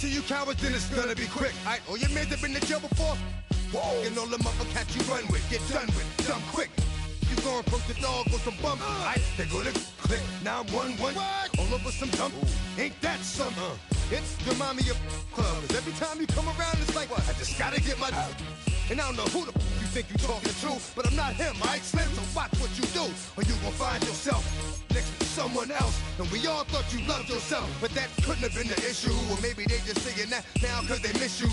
to you cowards, then it's gonna be quick. Alright, all your men have been to jail before? Whoa. And all the motherfuckers you run with, get done with, done quick. You going from the dog or some bum? Alright, they go to click 911. All over some dump. Ain't that something? It's remind me of club. 'Cause every time you come around, it's like, I just gotta get my. And I don't know who the you think you talking to, but I'm not him, alright, Slim? So watch what you do, or you gon' find yourself next to someone else. And we all thought you loved yourself, but that couldn't have been the issue. Or maybe they just saying that now 'cause they miss you.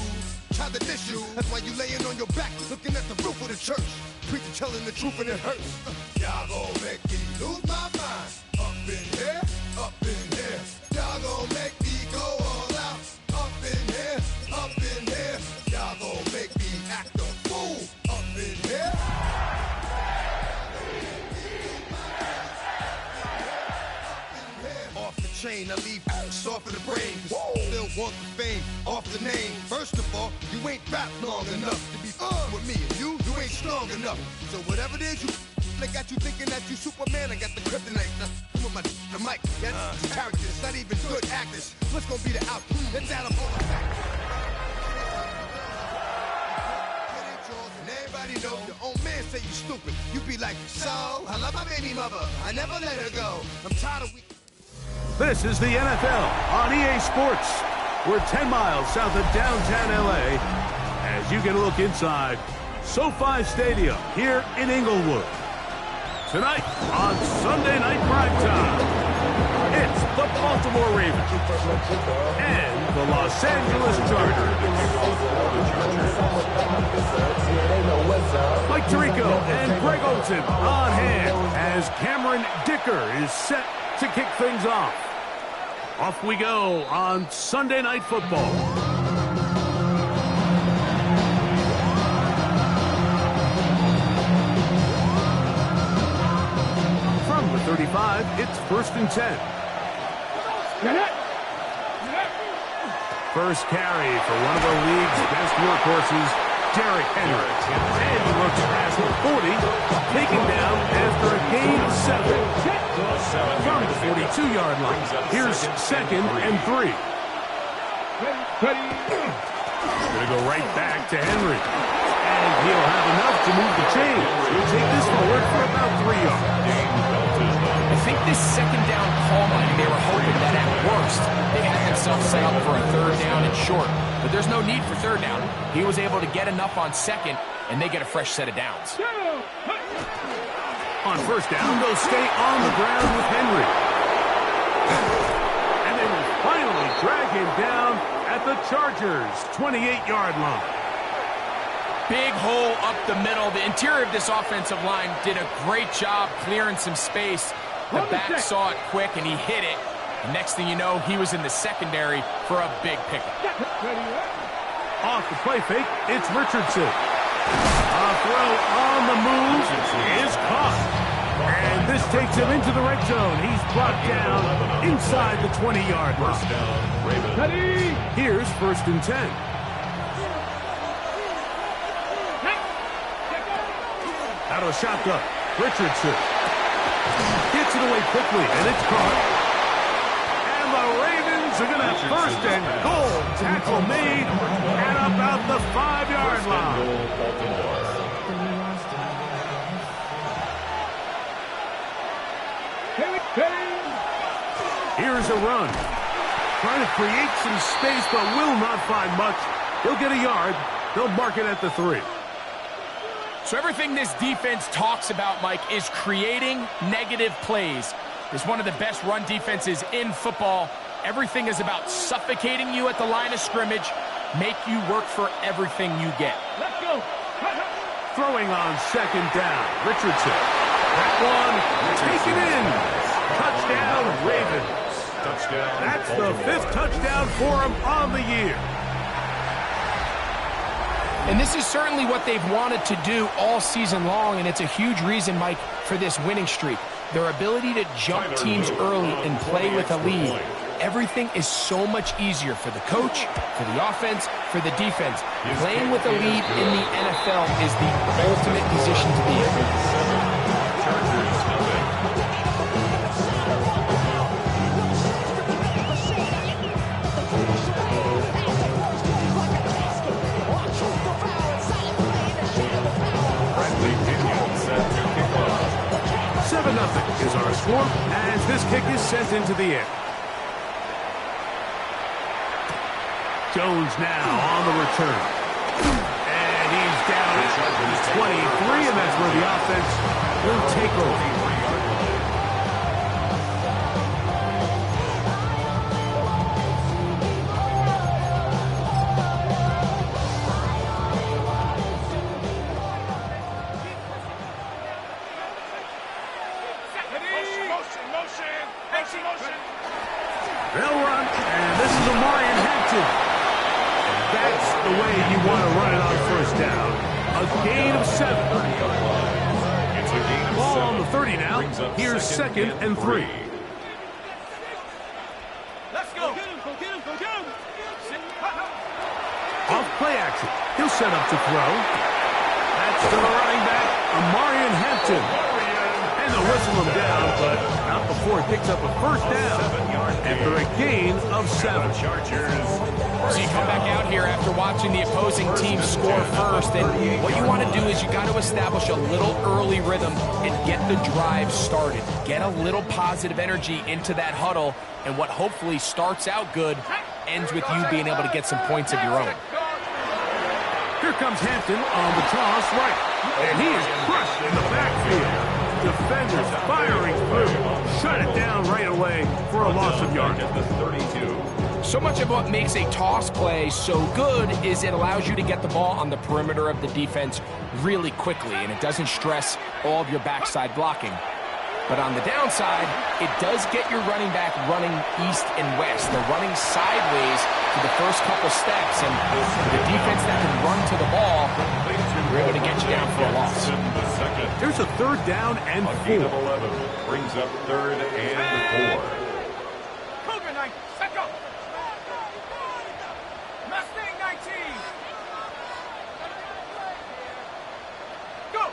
Tried to diss you, that's why you laying on your back, looking at the roof of the church. Preacher telling the truth and it hurts. Y'all gon' make me lose my mind. Up in here, up in here. Y'all gon' make me go all out. Up in here, up in here. Y'all gon' make me act a fool. Up in here. Off the chain, I leave soft in the brain. Still want the fame, off the name. First of all, you ain't rap long enough to be with me. And you ain't strong enough. So whatever it is you they got you thinking that you Superman, I got the kryptonite. Come with the mic, that's characters, not even good actors. What's gonna be the outcome? It's out of all the facts. Everybody know your own man say you stupid. You be like, so, I love my baby mother. I never let her go. I'm tired of This is the NFL on EA Sports. We're 10 miles south of downtown LA as you get a look inside SoFi Stadium here in Inglewood. Tonight on Sunday Night Primetime, it's the Baltimore Ravens and the Los Angeles Chargers. Mike Tirico and Greg Olsen on hand as Cameron Dicker is set to kick things off. Off we go on Sunday Night Football. From the 35, it's 1st and 10. First carry for one of the league's best workhorses, Derrick Henry. And he looks past the 40, taken down after a gain of 7. From the 42-yard line, here's 2nd and 3. Going to go right back to Henry. And he'll have enough to move the chains. He'll take this forward for about 3 yards. I think this second down call line, they were hoping that at worst, they had themselves set up for a 3rd down and short. But there's no need for 3rd down. He was able to get enough on 2nd, and they get a fresh set of downs. On 1st down, they'll stay on the ground with Henry. And they will finally drag him down at the Chargers' 28-yard line. Big hole up the middle. The interior of this offensive line did a great job clearing some space. The back saw it quick, and he hit it. And next thing you know, he was in the secondary for a big pickup. Off the play fake, it's Richardson. A throw on the move is caught. And this takes him into the red zone. He's brought down inside the 20-yard line. Here's 1st and 10. Out of the shotgun, Richardson gets it away quickly, and it's caught. And the Ravens are going to have 1st and goal. Tackle made at about the 5-yard line. Here's a run. Trying to create some space, but will not find much. He'll get a yard. They'll mark it at the 3. So everything this defense talks about, Mike, is creating negative plays. It's one of the best run defenses in football. Everything is about suffocating you at the line of scrimmage, make you work for everything you get. Let's go. Throwing on 2nd down, Richardson. That one taken in. Touchdown, Ravens. Touchdown. That's the 5th touchdown for him on the year. And this is certainly what they've wanted to do all season long, and it's a huge reason, Mike, for this winning streak. Their ability to jump teams early and play with a lead. Everything is so much easier for the coach, for the offense, for the defense. Playing with a lead in the NFL is the ultimate position to be in. is our score as this kick is sent into the air. Jones now on the return. And he's down at 23, and that's where the offense will take over. They'll run, and this is Amarian Hampton. That's the way you want to run it on first down. A gain of 7. It's a gain of Ball 7. on the 30 now. Here's second and 3. Let's go. Go get him, go get him, go get him. Off play action. He'll set up to throw. That's to the running back, Amarian Hampton. And they'll whistle him down, but not before he picks up a first down after a gain of 7. So you come back out here after watching the opposing team score first, and what you want to do is you got to establish a little early rhythm and get the drive started. Get a little positive energy into that huddle, and what hopefully starts out good ends with you being able to get some points of your own. Here comes Hampton on the toss right, and he is crushed in the backfield. Defenders firing through. Shut it down right away for a loss of yardage. So much of what makes a toss play so good is it allows you to get the ball on the perimeter of the defense really quickly, and it doesn't stress all of your backside blocking. But on the downside, it does get your running back running east and west. They're running sideways for the first couple steps, and the defense that can run to the ball, we're able to get you down for a loss. There's a third down and 4. 11 brings up third and 4. Cougar 9, set go. Mustang 19. Go.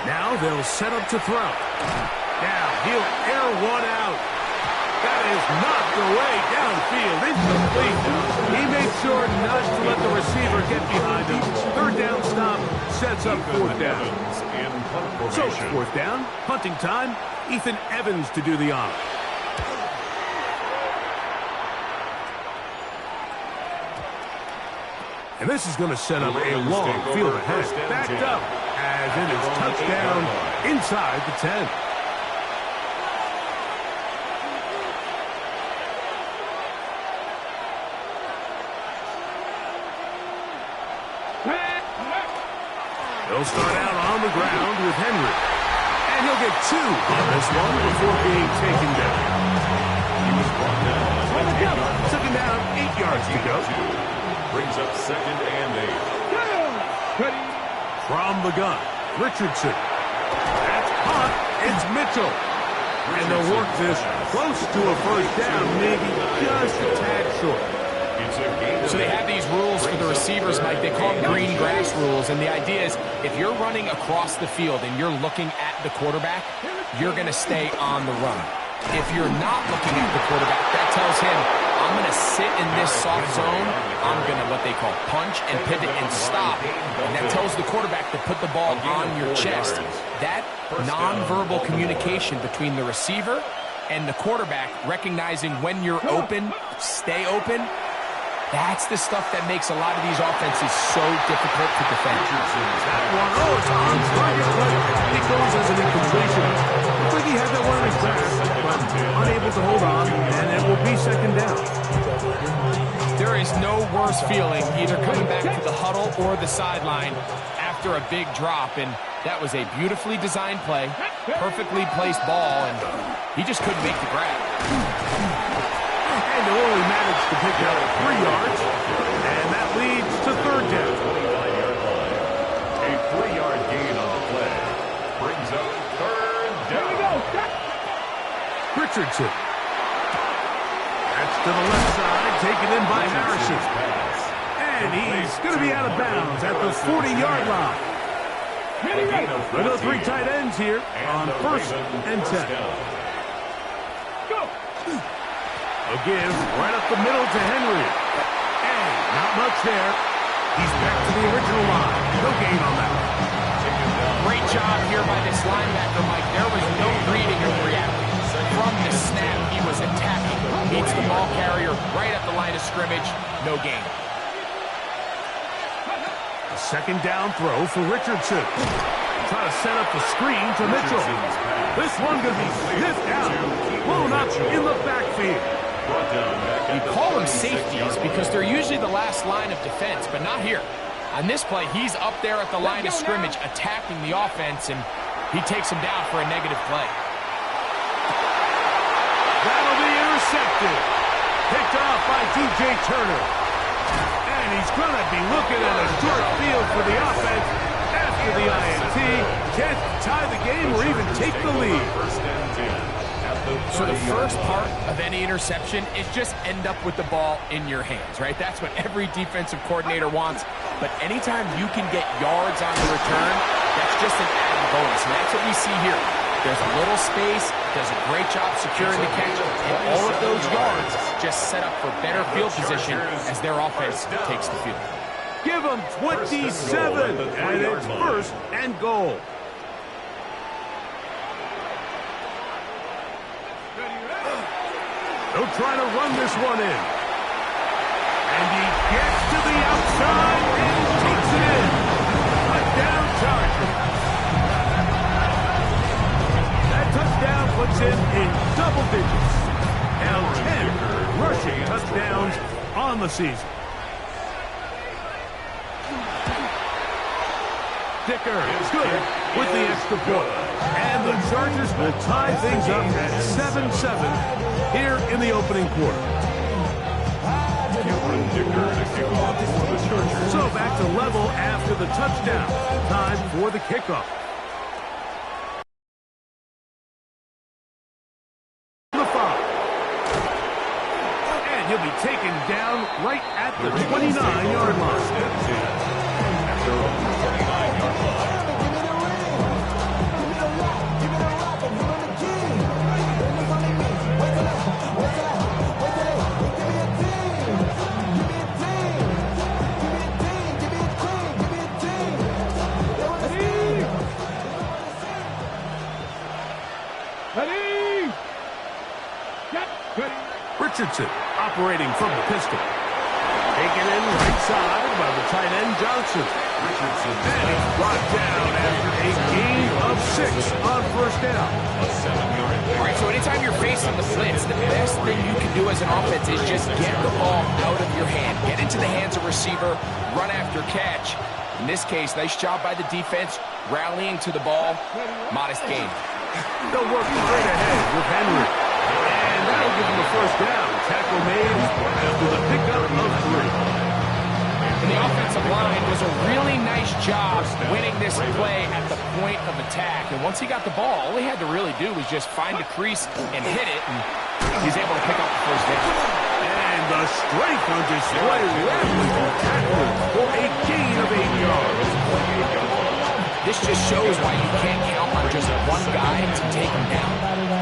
Now they'll set up to throw. Now he'll air one out. That is knocked away downfield. Incomplete. He made sure not to let the receiver get behind him. Third down stop sets up fourth down. So it's fourth down, punting time. Ethan Evans to do the honor. And this is going to set up a long field ahead. Backed up as it is touchdown inside the 10. He'll start out on the ground with Henry. And he'll get 2 on this one before being taken down. He was brought down. Took him down 8 yards to go. Brings up second and 8. From the gun, Richardson. That's caught. It's Mitchell. And they'll work this close to a first down, maybe just a tad short. So they have these rules for the receivers, Mike. They call them green grass rules, and the idea is if you're running across the field and you're looking at the quarterback, you're going to stay on the run. If you're not looking at the quarterback, that tells him, I'm going to sit in this soft zone. I'm going to what they call punch and pivot and stop. And that tells the quarterback to put the ball on your chest. That nonverbal communication between the receiver and the quarterback, recognizing when you're open, stay open, that's the stuff that makes a lot of these offenses so difficult to defend. That one, it's on target, but it goes as an incompletion. Looks like he had that one in his grasp, but unable to hold on, and it will be second down. There is no worse feeling either coming back to the huddle or the sideline after a big drop, and that was a beautifully designed play, perfectly placed ball, and he just couldn't make the grab. And they'll only manage to pick up 3 yards, and that leads to third down. A 3-yard gain on the play brings up third down. Richardson. That's to the left side, taken in by Harrison. And he's going to be out of bounds at the 40-yard line. Another 3 tight ends here on first and 10. A give right up the middle to Henry. And not much there. He's back to the original line. No gain on that. Great job here by this linebacker, Mike. There was no reading or reacting. From the snap, he was attacking. Meets the ball carrier right at the line of scrimmage. No gain. A second down throw for Richardson. Try to set up the screen to Mitchell. This one going to be sniffed out. Blown up in the backfield. You call them safeties because they're usually the last line of defense, but not here. On this play, he's up there at the line of scrimmage attacking the offense, and he takes him down for a negative play. That'll be intercepted. Picked off by DJ Turner. And he's going to be looking at a short field for the offense after the INT. Can't tie the game or even take the lead. So the first part of any interception is just end up with the ball in your hands, right? That's what every defensive coordinator wants. But anytime you can get yards on the return, that's just an added bonus. And that's what we see here. There's a little space, does a great job securing the catch, and all of those yards just set up for better field position as their offense takes the field. Give them 27, and it's first and goal. They'll try to run this one in. And he gets to the outside and takes it in. A down target. That touchdown puts him in double digits. Now 10 rushing touchdowns on the season. Dicker is good with the extra point. And the Chargers will tie things up at 7-7 here in the opening quarter. So back to level after the touchdown. Time for the kickoff. The foul. And he'll be taken down right at the 29-yard line. Richardson operating from the pistol. Taken in right side by the tight end Johnson. Richardson and he's brought down after a gain of 6 on first down. All right, so anytime you're facing the blitz, the best thing you can do as an offense is just get the ball out of your hand. Get into the hands of receiver, run after catch. In this case, nice job by the defense, rallying to the ball. Modest gain. They'll work straight ahead with Henry. And that'll give him the first down. Tackle made after the pickup of 3. And the offensive line does a really nice job winning this play at the point of attack. And once he got the ball, all he had to really do was just find the crease and hit it, and he's able to pick up the first down. And the strength on display rattling the tackle for a gain of 8 yards. This just shows why you can't count on just one guy to take him down.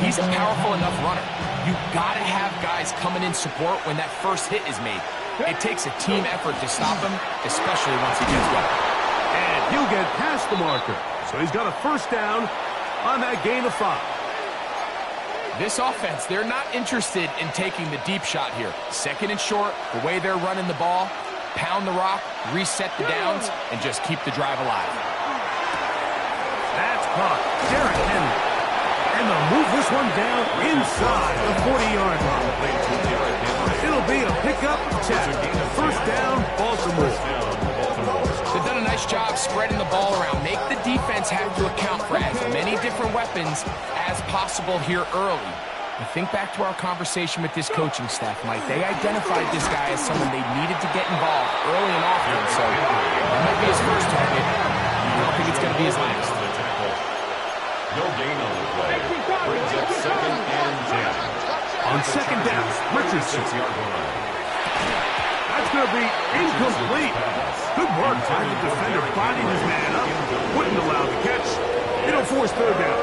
He's a powerful enough runner. You've got to have guys coming in support when that first hit is made. It takes a team effort to stop him, especially once he gets going. And he'll get past the marker. So he's got a first down on that gain of 5. This offense, they're not interested in taking the deep shot here. Second and short, the way they're running the ball, pound the rock, reset the downs, and just keep the drive alive. That's caught. Derrick Henry. And they'll move this one down inside the 40-yard line. It'll be a pickup check. First down, Baltimore. They've done a nice job spreading the ball around. Make the defense have to account for as many different weapons as possible here early. I think back to our conversation with this coaching staff, Mike. They identified this guy as someone they needed to get involved early and often. So that might be his first target. I don't think it's going to be his last. No gain on the play. Brings up second and 10. On second down, Richardson. That's going to be incomplete. Good work by the defender binding his man up. Wouldn't allow the catch. It'll force third down.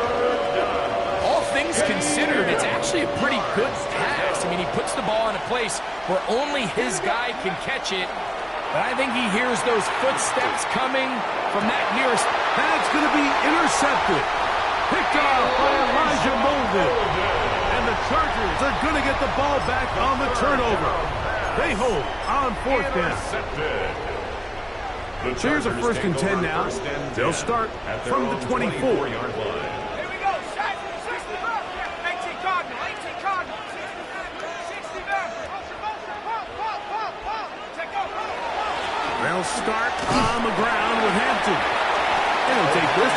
All things considered, it's actually a pretty good pass. I mean, he puts the ball in a place where only his guy can catch it. But I think he hears those footsteps coming from that nearest. That's going to be intercepted. Picked off by Elijah Molden. And the Chargers are going to get the ball back on the turnover. They hold on 4th down. So here's a 1st and 10 now. They'll start from the 24. Here we go. 18 Cardinal. 18 Cardinal. 60 back. Take over. They'll start on the ground with Hampton. And he'll take this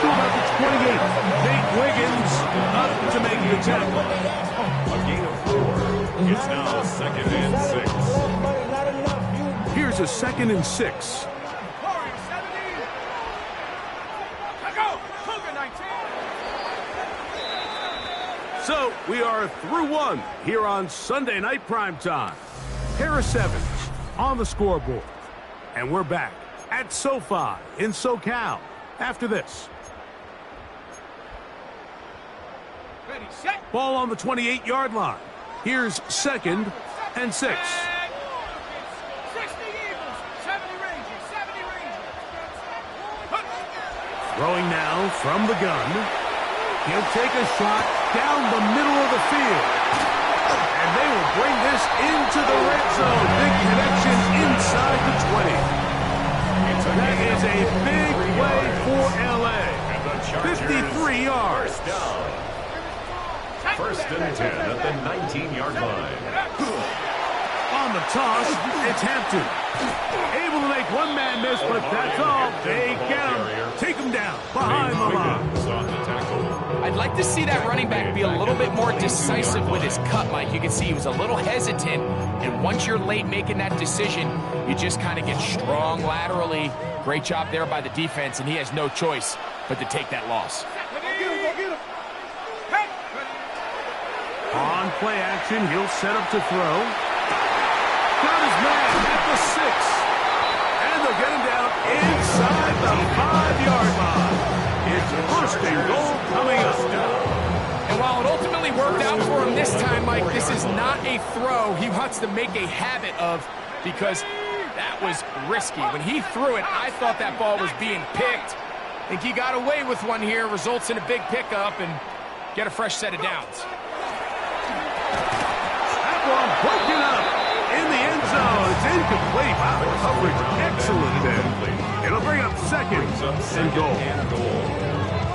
to about the 28. Nate Wiggins up to make the tackle. A gain of 4. It's now 2nd and 6. Here's a 2nd and 6. Warriors 70. Go. Cougar 19. So we are through 1 here on Sunday Night Primetime. Harris Evans on the scoreboard. And we're back at SoFi in SoCal after this. Ready, set. Ball on the 28-yard line. Here's 2nd and 6. 60 Eagles. 70 Rangers. 70 Rangers. Throwing now from the gun. He'll take a shot down the middle of the field. And they will bring this into the red zone. Big connection inside the 20. That is a big play for L.A. 53 yards. First and 10 at the 19-yard line. On the toss, it's Hampton. Able to make one man miss, but that's all. They get him. Take him down behind the line. I'd like to see that running back be a little bit more decisive with his cut, Mike. You can see he was a little hesitant, and once you're late making that decision, you just kind of get strong laterally. Great job there by the defense, and he has no choice but to take that loss. On play action, he'll set up to throw. Got his man at the 6. And they'll get him down inside the 5-yard line. It's 1st and goal coming up. And while it ultimately worked out for him this time, Mike, this is not a throw he wants to make a habit of because that was risky. When he threw it, I thought that ball was being picked. I think he got away with one here, results in a big pickup and get a fresh set of downs. That one broken up in the end zone. It's incomplete. Wow, the coverage excellent there. It'll bring up 2nd and goal.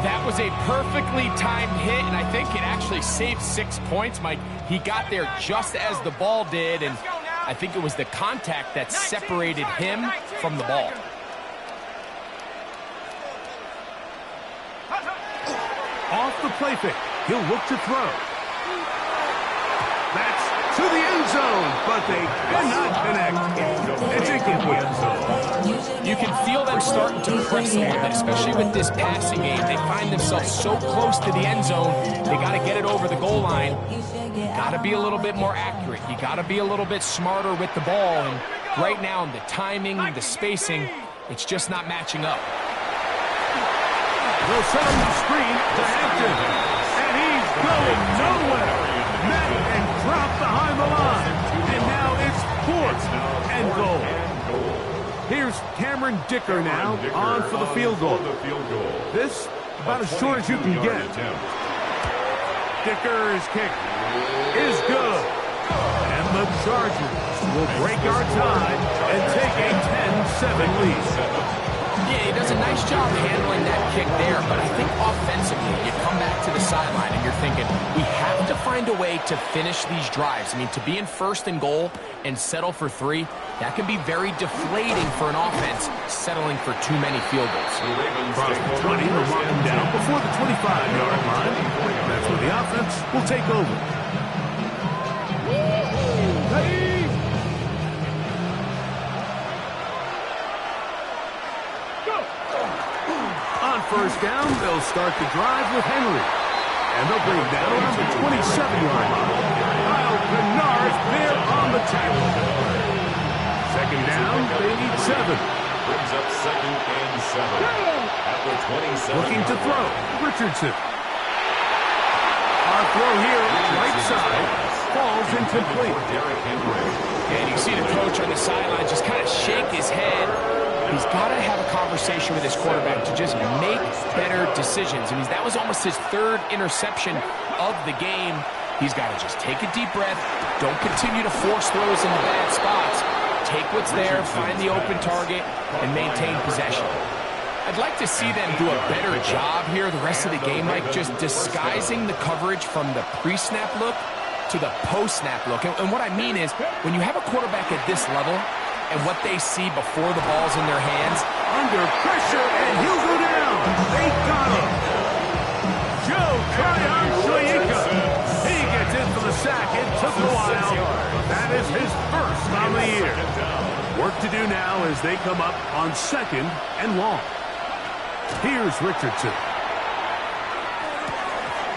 That was a perfectly timed hit, and I think it actually saved 6 points, Mike. He got there just as the ball did, and I think it was the contact that separated him from the ball. Off the play fake. He'll look to throw. That's to the end zone, but they cannot connect. It's incomplete. You can feel them starting to press a little bit, especially with this passing game. They find themselves so close to the end zone, they got to get it over the goal line. Got to be a little bit more accurate. You got to be a little bit smarter with the ball. And right now, the timing, the spacing, it's just not matching up. They'll set him the screen to Hampton. And he's going nowhere. Met and dropped behind the line. And now it's 4th and goal. Here's Cameron Dicker now on for the field goal. This about as short as you can get. Dicker's kick is good. And the Chargers will break our tie and take a 10-7 lead. Yeah, he does a nice job handling that kick there, but I think offensively, you come back to the sideline and you're thinking, we have to find a way to finish these drives. I mean, to be in 1st and goal and settle for 3, that can be very deflating for an offense settling for too many field goals. Across the 20, they'll mark him down before the 25-yard line. That's where the offense will take over. On 1st down, they'll start the drive with Henry. And they'll bring him down around the 27-yard line. Kyle Kennard there on the tackle. 2nd down, they need 7. Brings up 2nd and 7 at the 27. Looking to throw, Richardson. Our throw here, right side, falls incomplete. Derrick Henry. And you see the coach on the sideline just kind of shake his head. He's got to have a conversation with his quarterback to just make better decisions. I mean, that was almost his third interception of the game. He's got to just take a deep breath. Don't continue to force throws into bad spots. Take what's there, find the open target, and maintain possession. I'd like to see them do a better job here the rest of the game, Mike, just disguising the coverage from the pre-snap look to the post-snap look. And what I mean is, when you have a quarterback at this level and what they see before the ball's in their hands, under pressure, and he'll go down. They got him. Joe Tryon-Shoyinka. He gets in for the sack. It took a while, but that is his first on the year. Work to do now as they come up on 2nd and long. Here's Richardson.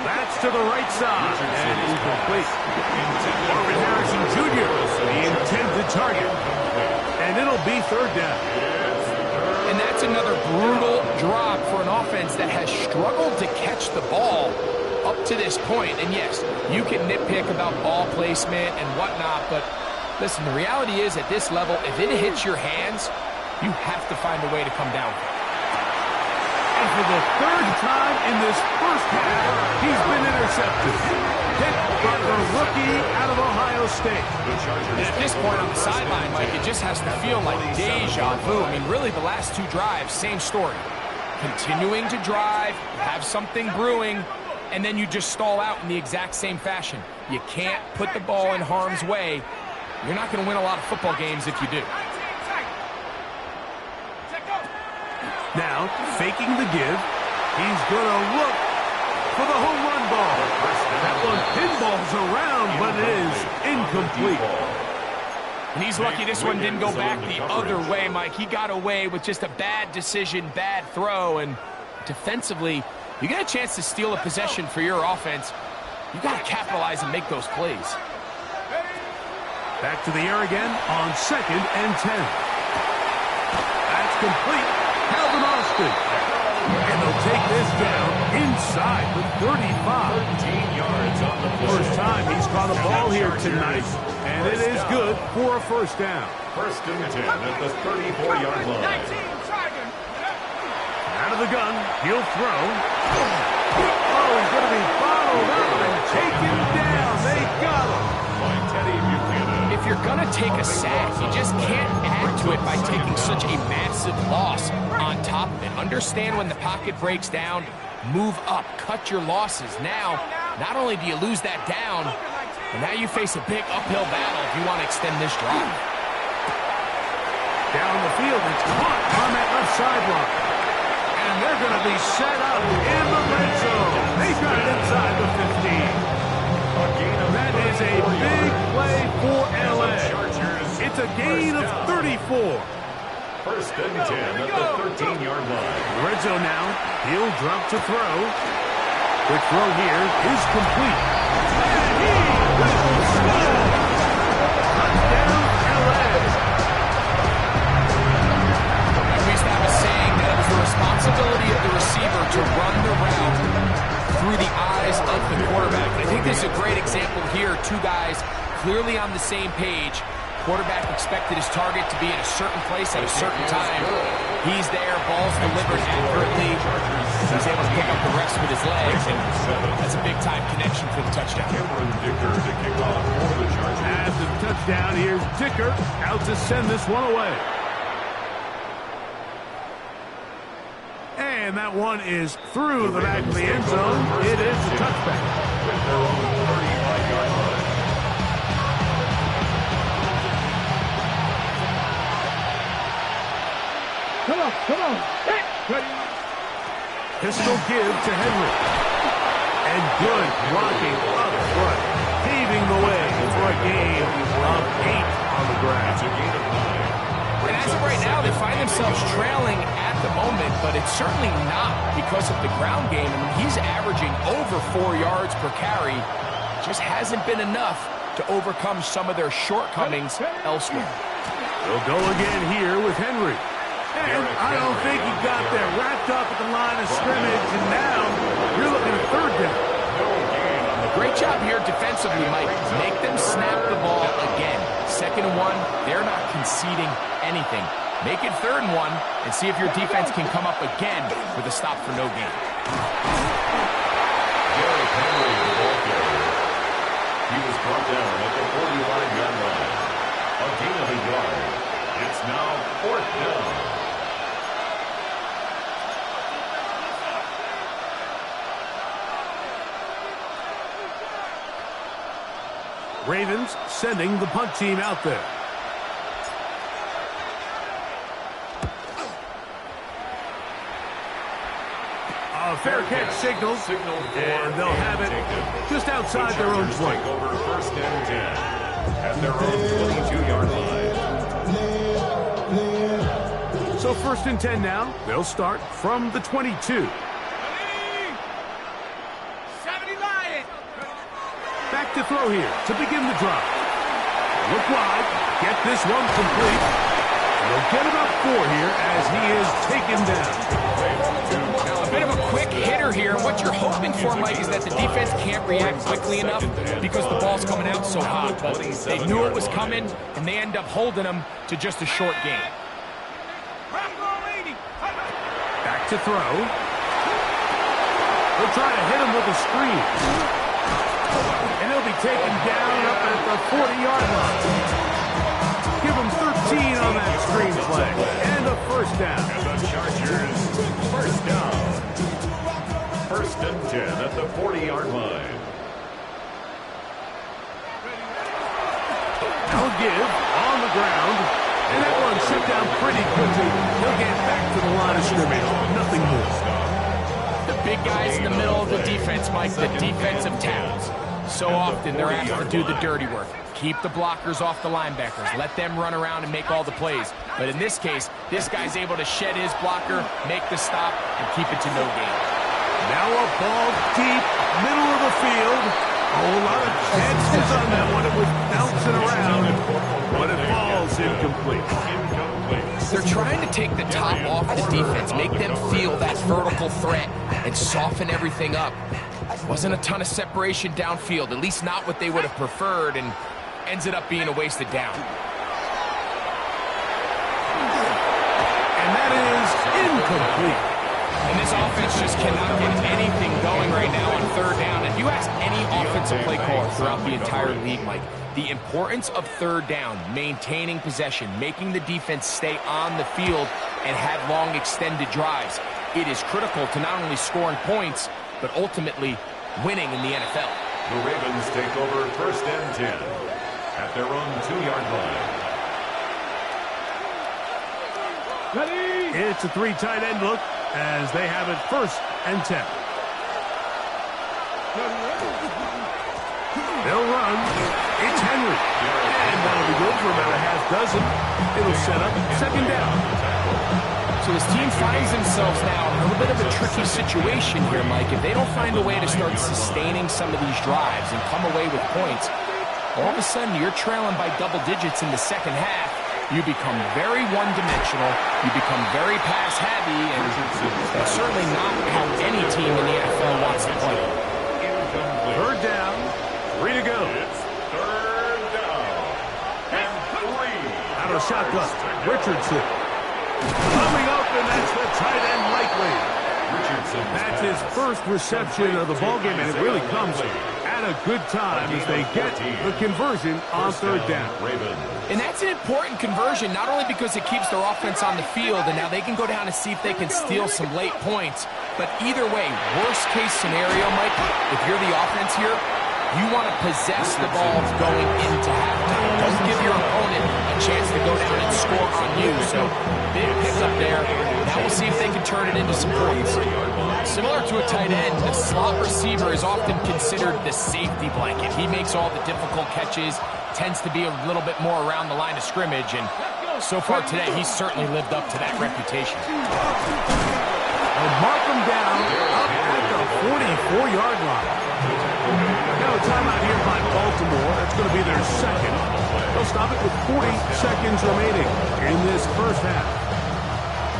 That's to the right side, and incomplete. Marvin Harrison Jr., the intended target. And it'll be 3rd down. And that's another brutal drop for an offense that has struggled to catch the ball up to this point. And yes, you can nitpick about ball placement and whatnot, but listen, the reality is at this level, if it hits your hands, you have to find a way to come down. And for the 3rd time in this first half, he's been intercepted. Picked by the rookie out of Ohio State. And at this point on the sideline, Mike, it just has to feel like deja vu. I mean, really, the last 2 drives, same story. Continuing to drive, have something brewing, and then you just stall out in the exact same fashion. You can't put the ball in harm's way. You're not going to win a lot of football games if you do. Now, faking the give, he's going to look for the home run ball. That one pinballs around, but it is incomplete. And he's lucky this one didn't go back the other way, Mike. He got away with just a bad decision, bad throw, and defensively, you get a chance to steal a possession for your offense. You got to capitalize and make those plays. Back to the air again on 2nd and 10. That's complete. Calvin Austin. And they'll take this down inside the 35. 13 yards on the play. First time he's caught a ball here tonight, and it is good for a 1st down. 1st and 10 at the 34-yard line. Out of the gun, he'll throw. Oh, he's going to be followed up and taken down. They got him. By Teddy Buchanan. If you're going to take a sack, you just can't add to it by taking such a massive loss on top of it. Understand when the pocket breaks down, move up, cut your losses. Now, not only do you lose that down, but now you face a big uphill battle if you want to extend this drive. Down the field, it's caught on that left sideline. And they're going to be set up in the red zone. They got it inside the 15. That is a big play for LA. It's a gain of 34. 1st and 10 at the 13-yard line. Red zone now. He'll drop to throw. Quick throw here is complete. And he will score. Touchdown, LA. We used to have a saying that it was the responsibility of the receiver to run the route through the eyes of the quarterback. I think this is a great example here. 2 guys clearly on the same page. Quarterback expected his target to be in a certain place at a certain time. He's there, ball's delivered accurately. He's able to pick up the rest with his legs, and that's a big-time connection for the touchdown. Cameron Dicker to kick off for the Chargers. As the touchdown, here's Dicker out to send this one away. And that one is through the back of the end zone. It is a touchback. With their own 35-yard line. Come on. Pistol give to Henry. And good blocking up front, paving the way for a gain of 8 on the ground. It's a gain of 9. And as of right now, they find themselves trailing at the moment, but it's certainly not because of the ground game. I mean, he's averaging over 4 yards per carry. Just hasn't been enough to overcome some of their shortcomings elsewhere. They'll go again here with Henry. And I don't think he got there. Wrapped up at the line of scrimmage, and now you're looking at 3rd down. Great job here defensively, Mike. Make them snap the ball again. 2nd and 1, they're not conceding anything. Make it 3rd and 1 and see if your defense can come up again with a stop for no gain. Derrick Henry, the ball carrier. He was brought down at the 45-yard line. A gain of a yard. It's now 4th down. Ravens sending the punt team out there. A fair catch signal, and they'll have it just outside their own 20. Over 1st and 10 at their own 22-yard line. So 1st and 10 now. They'll start from the 22. 70 Lions. Back to throw here to begin the drive. Look wide. Get this one complete. They'll get about 4 here as he is taken down. A bit of a quick hitter here. What you're hoping for, Mike, is that the defense can't react quickly enough because the ball's coming out so hot. But they knew it was coming, and they end up holding them to just a short gain. Back to throw. They'll try to hit him with a screen. And he'll be taken down up at the 40-yard line. Give him 13 on that screen play. And a 1st down. And the Chargers, 1st down. 1st and 10 at the 40-yard line. Now give on the ground. And that one shut down pretty quickly. He'll get back to the line of scrimmage. Nothing more. The big guys in the middle of the defense, Mike, the defensive tackles. So often they're asked to do the dirty work. Keep the blockers off the linebackers. Let them run around and make all the plays. But in this case, this guy's able to shed his blocker, make the stop, and keep it to no gain. Now a ball deep, middle of the field. A lot of chances on that one. It was bouncing around, but it falls incomplete. They're trying to take the top off the defense, make them feel that vertical threat, and soften everything up. Wasn't a ton of separation downfield, at least not what they would have preferred, and ends it up being a wasted down. And that is incomplete. And this offense just cannot get anything going right now on 3rd down. And you ask any offensive play caller throughout the entire league, Mike, the importance of 3rd down, maintaining possession, making the defense stay on the field and have long extended drives. It is critical to not only scoring points, but ultimately winning in the NFL. The Ravens take over 1st and 10 at their own 2-yard line. It's a 3 tight end look as they have it 1st and 10. They'll run. It's Henry. And that'll be good for about a half dozen. It'll set up 2nd down. So this team finds themselves now in a little bit of a tricky situation here, Mike. If they don't find a way to start sustaining some of these drives and come away with points, all of a sudden you're trailing by double digits in the 2nd half. You become very one-dimensional, you become very pass-heavy, and that's certainly not how any team in the NFL wants to play. 3rd down, 3 to go. It's 3rd down and 3. Out of shotgun, Richardson. Coming up, and that's the tight end likely. Richardson. That's his 1st reception of the ballgame, and it really comes at a good time as they get the conversion on 3rd down. And that's an important conversion, not only because it keeps their offense on the field, and now they can go down and see if they can steal some late points. But either way, worst case scenario, Mike, if you're the offense here, you want to possess the ball going into halftime. Don't give your opponent a chance to go down and score on you. So big pickup there. Now we'll see if they can turn it into some points. Similar to a tight end, the slot receiver is often considered the safety blanket. He makes all the difficult catches, tends to be a little bit more around the line of scrimmage, and so far today, he's certainly lived up to that reputation. And mark him down up at the 44-yard line. Now a timeout here by Baltimore. That's going to be their 2nd. They'll stop it with 40 seconds remaining in this 1st half.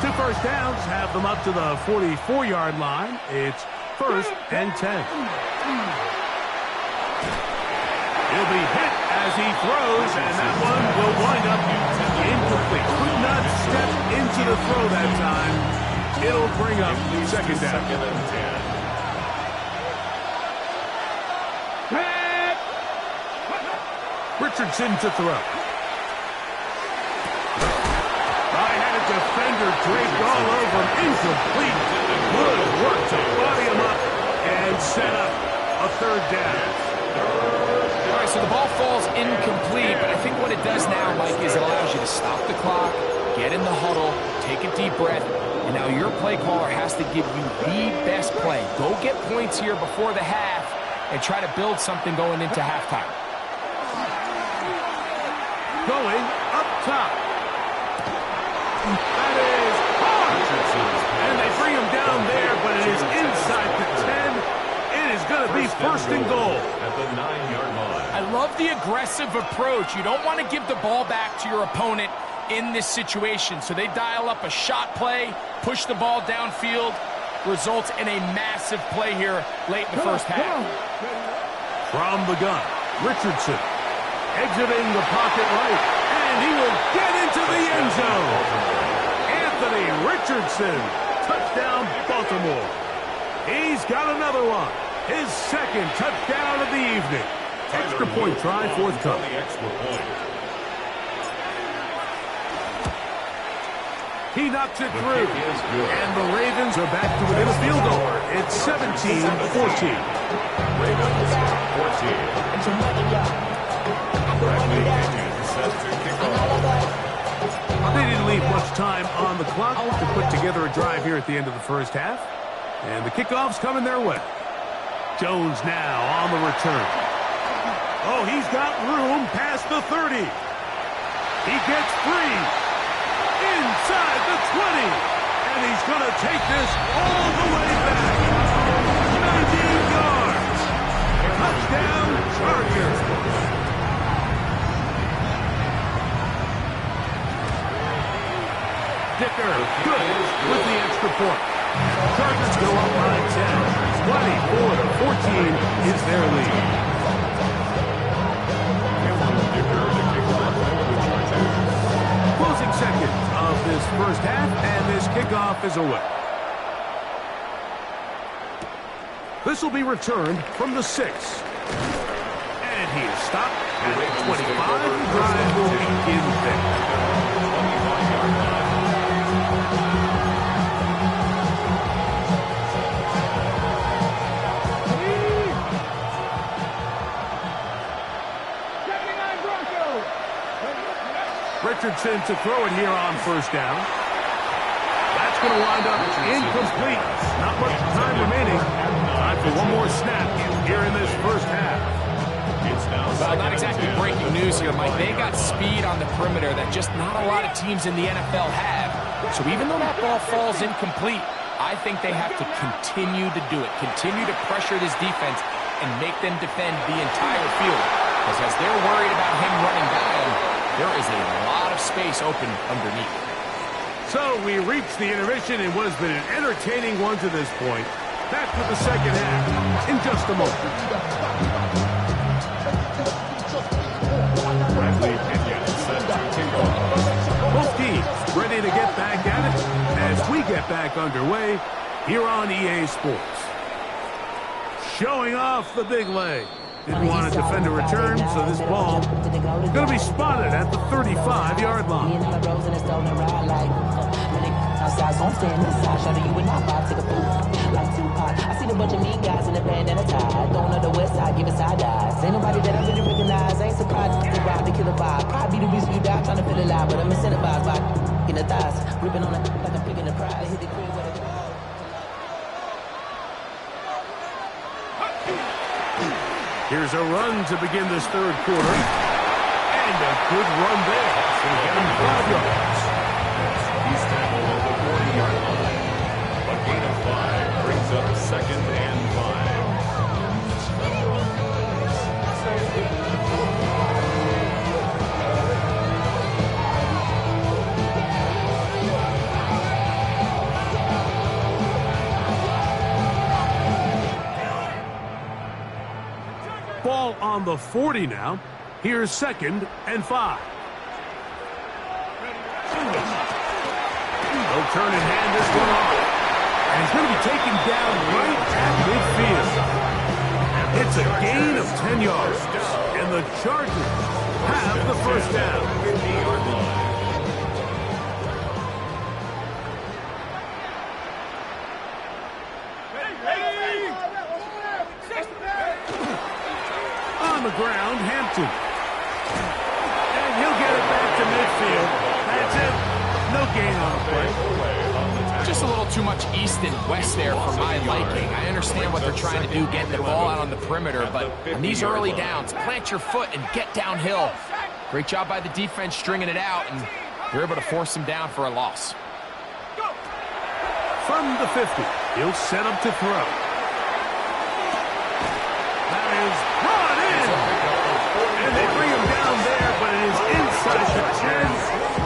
2 first downs have them up to the 44-yard line. It's 1st and 10. He'll be hit as he throws, and that one will wind up incomplete. Couldn't throw that time. It'll bring up second down. Second and 10. Richardson to throw. Right-handed defender draped all over him. Incomplete. Good work to body him up and set up a third down. All right, so the ball falls incomplete, but I think what it does now, Mike, is it allows you to stop the clock, get in the huddle, take a deep breath, and now your play caller has to give you the best play. Go get points here before the half and try to build something going into halftime. Going up top. That is hard. And they bring him down there, but it is inside the 10. It is going to be first and goal. At the 9-yard line. I love the aggressive approach. You don't want to give the ball back to your opponent in this situation. So they dial up a shot play, push the ball downfield, results in a massive play here late in the first half. From the gun, Richardson exiting the pocket right, and he will get into the end zone. Anthony Richardson, touchdown Baltimore. He's got another one, his second touchdown of the evening. Extra point try forthcoming. Extra point. He knocks it through, and the Ravens are back to within a field goal. It's 17-14. Ravens 14. Bradley Pinion set to kick off. They didn't leave much time on the clock to put together a drive here at the end of the first half. And the kickoff's coming their way. Jones now on the return. Oh, he's got room past the 30. He gets free. Inside the 20. And he's going to take this all the way back. 19 yards. Touchdown, Chargers. Dicker, good with the extra point. Chargers go up by 10. 24-14 is their lead. Closing seconds of this first half, and this kickoff is away. This will be returned from the 6. And he is stopped at the 25. The drive will begin there. Richardson to throw it here on first down. That's going to wind up incomplete. Not much time remaining. Time for one more snap here in this first half. Well, not exactly breaking news here, Mike. They got speed on the perimeter that just not a lot of teams in the NFL have. So even though that ball falls incomplete, I think they have to continue to do it. Continue to pressure this defense and make them defend the entire field. Because as they're worried about him running down, there is a lot of space open underneath. So we reach the intermission in what has been an entertaining one to this point. Back to the second half in just a moment. Bradley Pinion set to kick off. Both teams ready to get back at it as we get back underway here on EA Sports. Showing off the big leg. Didn't want to defend a return, so this ball is going to be spotted at the 35-yard line. Outside, so I'm staying inside. Shout to you and I take a poop like Tupac. I seen a bunch of mean guys in a band and a tie. Throwing on the west side, giving side eyes. Ain't nobody that I really recognize. Ain't surprised to rob the killer vibe. Probably the reason you die trying to feel alive, but I'm incentivized by in the thighs, ripping on it like I'm picking the prize. Hit the crib with it. Here's a run to begin this third quarter. And a good run there. So we get him 5 yards. He's tackled at the 40-yard line. A gain of 5 brings up second and 5. Ball on the 40 now. Here's second and 5. The return and hand this one off. And he's going to be taken down right at midfield. It's a gain of 10 yards. And the Chargers have the first down. On the ground, Hampton. And he'll get it back to midfield. That's it. No gain on the play. Just a little too much east and west there for my liking. I understand what they're trying to do, getting the ball out on the perimeter, but on these early downs, plant your foot and get downhill. Great job by the defense stringing it out, and they're able to force him down for a loss. From the 50, he'll set up to throw. That is brought in. And they bring him down there, but it is inside the 10.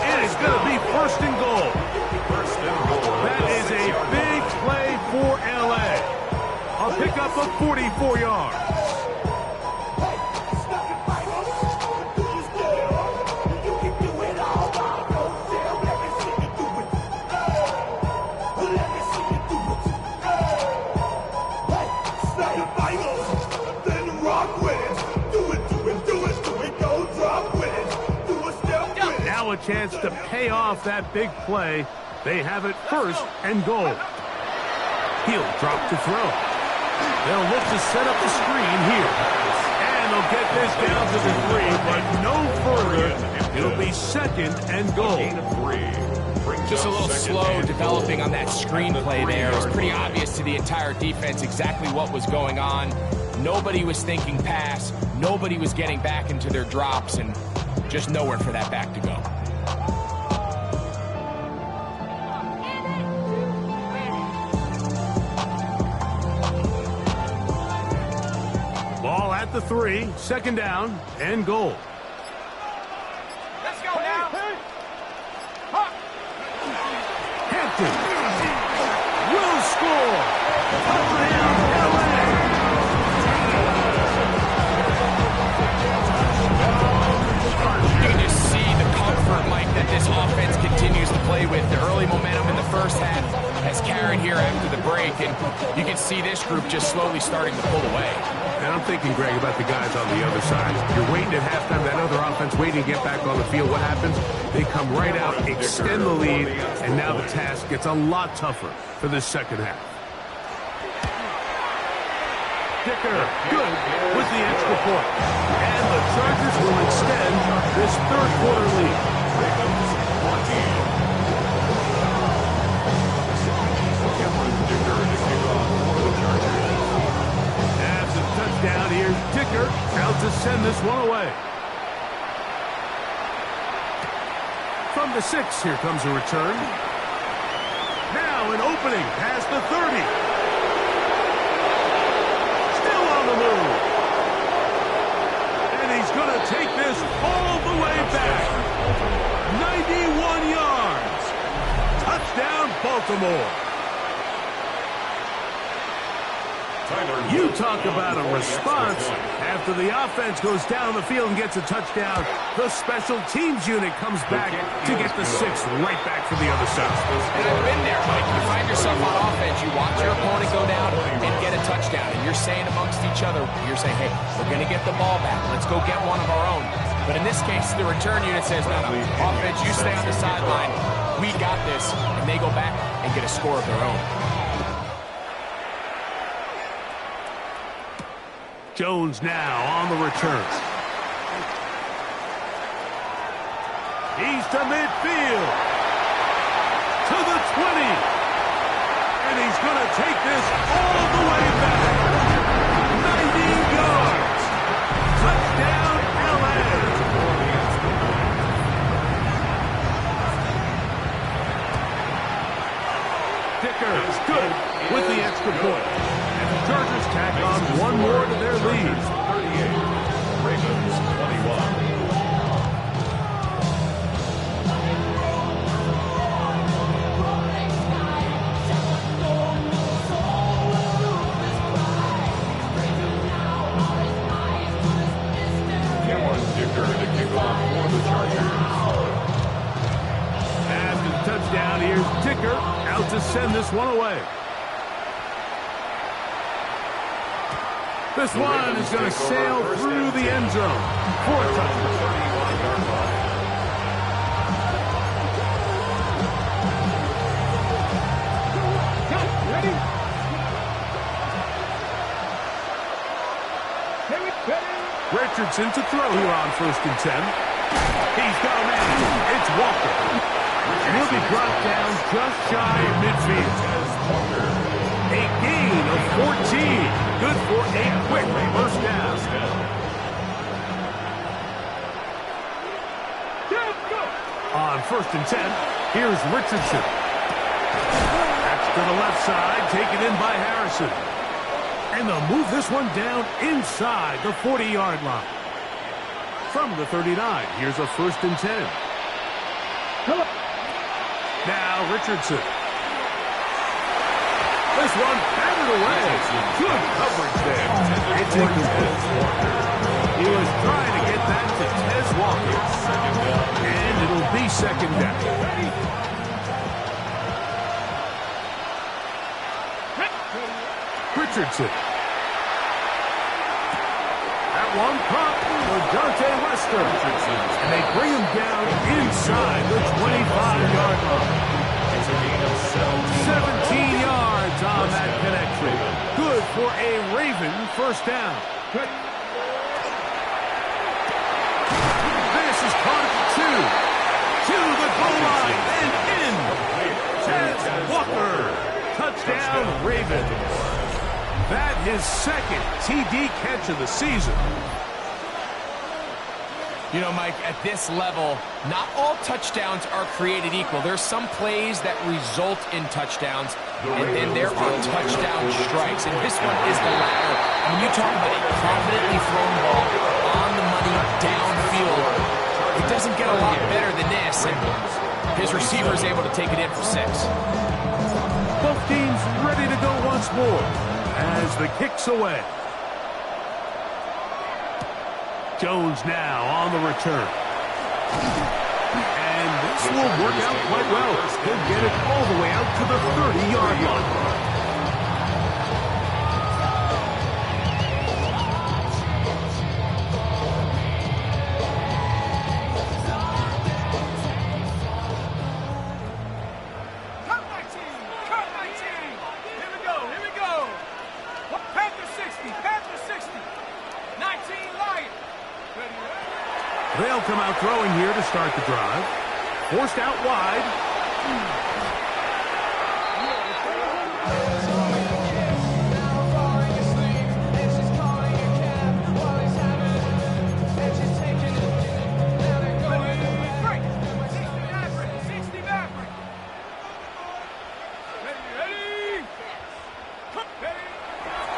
It is going to be first and goal. That is a big play for L.A. A pickup of 44 yards. Now a chance to pay off that big play. They have it first and goal. He'll drop to throw. They'll look to set up the screen here. And they'll get this down to the 3, but no further. It'll be second and goal. Just a little slow developing on that screenplay there. It was pretty obvious to the entire defense exactly what was going on. Nobody was thinking pass. Nobody was getting back into their drops, and just nowhere for that back to go. Ball at the 3, second down and goal. Let's go now. Hampton will score. Touchdown, LA. You can just see the comfort, Mike, that this offense continues to play with. The early momentum in the first half has carried here after the break, and you can see this group just slowly starting to pull away. And I'm thinking, Greg, about the guys on the other side. You're waiting at halftime, that other offense waiting to get back on the field. What happens? They come right out, extend the lead, and now the task gets a lot tougher for this second half. Dicker, good with the extra point. And the Chargers will extend this third quarter lead. That's a touchdown. Here's Dicker out to send this one away. From the 6, here comes a return. Now an opening past the 30. And he's going to take this all the way back. 91 yards. Touchdown, Baltimore. You talk about a response. After the offense goes down the field and gets a touchdown, the special teams unit comes back to get the 6 right back from the other side. And I've been there, Mike. You find yourself on offense, you watch your opponent go down and get a touchdown, and you're saying amongst each other, you're saying, hey, we're going to get the ball back. Let's go get one of our own. But in this case, the return unit says, no, offense, you stay on the sideline. We got this. And they go back and get a score of their own. Jones now on the return. He's to midfield. To the 20. And he's going to take this all the way back. 90 yards. Touchdown, LA. Dicker is good with the extra point. And the Chargers tack on one more to their lead. 38. Ravens 21. After the touchdown, here's Dicker Baker out to send this one away. This one is going to sail through the end zone. 4 touchdowns. Richardson to throw here on 1st and 10. He's got a man. It's Walker. And he'll be brought down just shy of midfield. A gain of 14. Good for a quick first down. On 1st and 10, here's Richardson. That's to the left side, taken in by Harrison. And they'll move this one down inside the 40-yard line. From the 39, here's a 1st and 10. Now Richardson. This one batted away. Good coverage there. It's incomplete. He was trying to get that to Tez Walker. And it'll be 2nd down. Richardson. That one caught for Dante Wester. And they bring him down inside the 25-yard line. 17 yards on that connection. Good for a Raven first down. This is caught at 2. To the goal line and in. Tez Walker. Touchdown Ravens. That his 2nd TD catch of the season. You know, Mike, at this level, not all touchdowns are created equal. There's some plays that result in touchdowns, and then there are touchdown strikes, and this one is the latter. And when you talk about a confidently thrown ball on the money downfield, it doesn't get a lot better than this, and his receiver is able to take it in for 6. Both teams ready to go once more as the kick's away. Jones now on the return. And this will work out quite well. He'll get it all the way out to the 30-yard line. They'll come out throwing here to start the drive. Forced out wide.